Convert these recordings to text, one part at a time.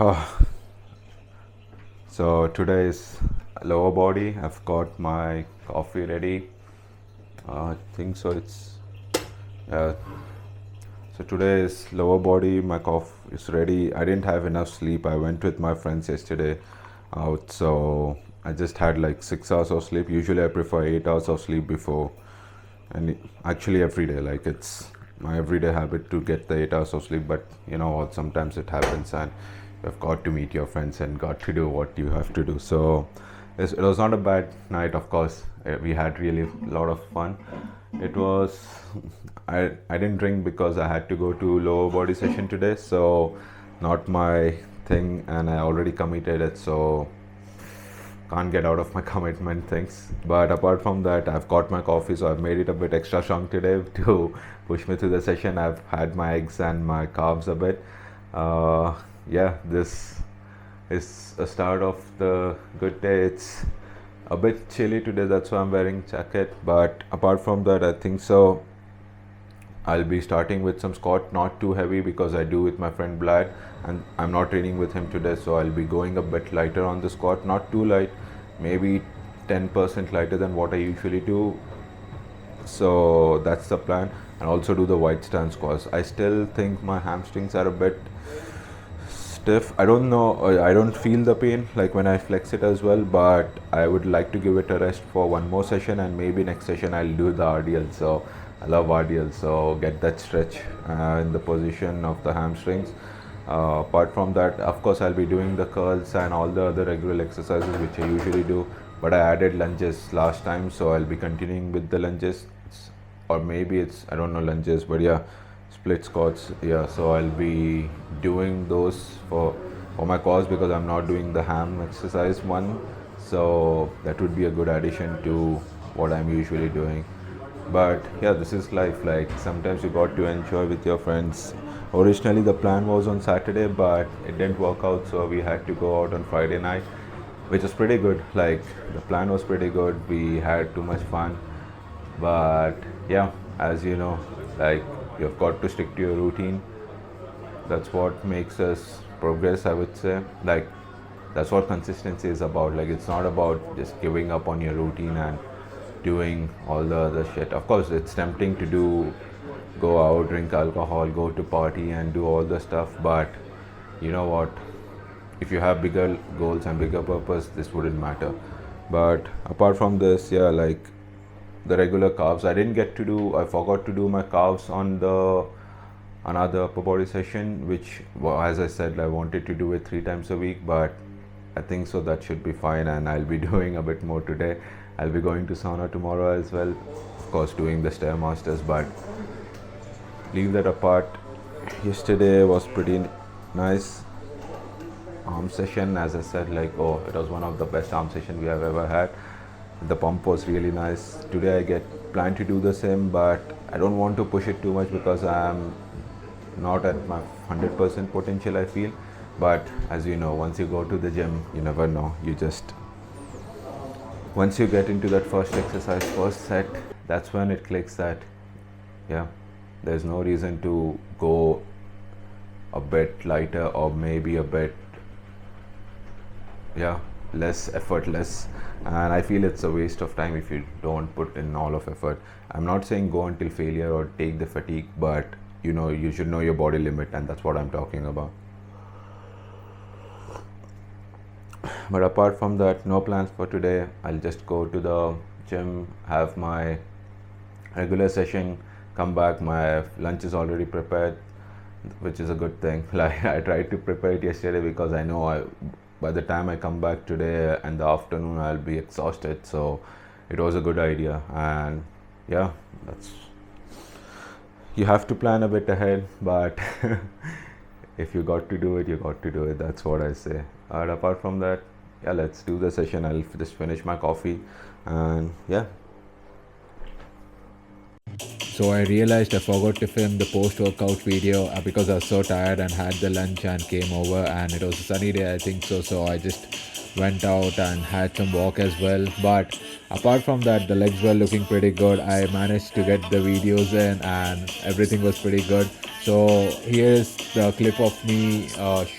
Oh, so today is lower body. I've got my coffee ready. I think so. It's yeah. So today is lower body. My coffee is ready. I didn't have enough sleep. I went with my friends yesterday out, so I just had like 6 hours of sleep. Usually I prefer 8 hours of sleep before, and actually every day. Like it's my everyday habit to get the 8 hours of sleep. But you know what? Sometimes it happens, and you've got to meet your friends and got to do what you have to do. So it was not a bad night. Of course, we had really a lot of fun. It was. I didn't drink because I had to go to lower body session today. So not my thing, and I already committed it. So can't get out of my commitment things. But apart from that, I've got my coffee, so I've made it a bit extra strong today to push me through the session. I've had my eggs and my carbs a bit. Yeah, this is a start of the good day. It's a bit chilly today, that's why I'm wearing jacket. But apart from that, I think so. I'll be starting with some squat, not too heavy because I do with my friend Blad, and I'm not training with him today, so I'll be going a bit lighter on the squat, not too light, maybe 10% lighter than what I usually do. So that's the plan, and also do the wide stance squats. I still think my hamstrings are a bit stiff. I don't know, I don't feel the pain like when I flex it as well, but I would like to give it a rest for one more session, and maybe next session I'll do the RDL. So I love RDL, so get that stretch in the position of the hamstrings. Apart from that, of course, I'll be doing the curls and all the other regular exercises which I usually do, but I added lunges last time, so I'll be continuing with the lunges. Or maybe it's, I don't know, lunges, but yeah, split squats. Yeah, so I'll be doing those for my cause because I'm not doing the ham exercise one, so that would be a good addition to what I'm usually doing. But yeah, this is life. Like sometimes you got to enjoy with your friends. Originally the plan was on Saturday, but it didn't work out, so we had to go out on Friday night, which was pretty good. Like the plan was pretty good, we had too much fun. But yeah, as you know, like you've got to stick to your routine. That's what makes us progress, I would say. Like that's what consistency is about. Like it's not about just giving up on your routine and doing all the other shit. Of course it's tempting to do, go out, drink alcohol, go to party and do all the stuff, but you know what, if you have bigger goals and bigger purpose, this wouldn't matter. But apart from this, yeah, like the regular calves, I forgot to do my calves on the another upper body session, which, well, as I said, I wanted to do it 3 times a week, but I think so that should be fine, and I'll be doing a bit more today. I'll be going to sauna tomorrow as well, of course doing the stairmasters, but leave that apart. Yesterday was pretty nice arm session. As I said, like, oh, it was one of the best arm session we have ever had. The pump was really nice. Today I get plan to do the same, but I don't want to push it too much because I'm not at my 100% potential, I feel. But as you know, once you go to the gym, you never know. You just, once you get into that first exercise, first set, that's when it clicks that, yeah, there's no reason to go a bit lighter or maybe a bit, yeah, less effortless. And I feel it's a waste of time if you don't put in all of effort. I'm not saying go until failure or take the fatigue, but you know, you should know your body limit, and that's what I'm talking about. But apart from that, no plans for today. I'll just go to the gym, have my regular session, come back. My lunch is already prepared, which is a good thing. Like I tried to prepare it yesterday because I know by the time I come back today in the afternoon, I'll be exhausted. So it was a good idea, and yeah, that's, you have to plan a bit ahead, but if you got to do it, you got to do it. That's what I say. And apart from that, yeah, let's do the session. I'll just finish my coffee, and yeah. So I realized I forgot to film the post-workout video because I was so tired and had the lunch and came over, and it was a sunny day, I think so. So I just went out and had some walk as well. But apart from that, the legs were looking pretty good. I managed to get the videos in and everything was pretty good. So here's the clip of me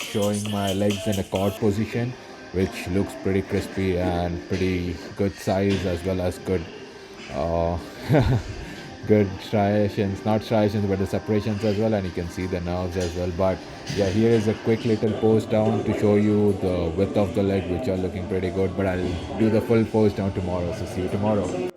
showing my legs in a quad position, which looks pretty crispy and pretty good size, as well as good uh, good striations, not striations but the separations as well, and you can see the nerves as well. But yeah, here is a quick little pose down to show you the width of the leg, which are looking pretty good, but I'll do the full pose down tomorrow, so see you tomorrow.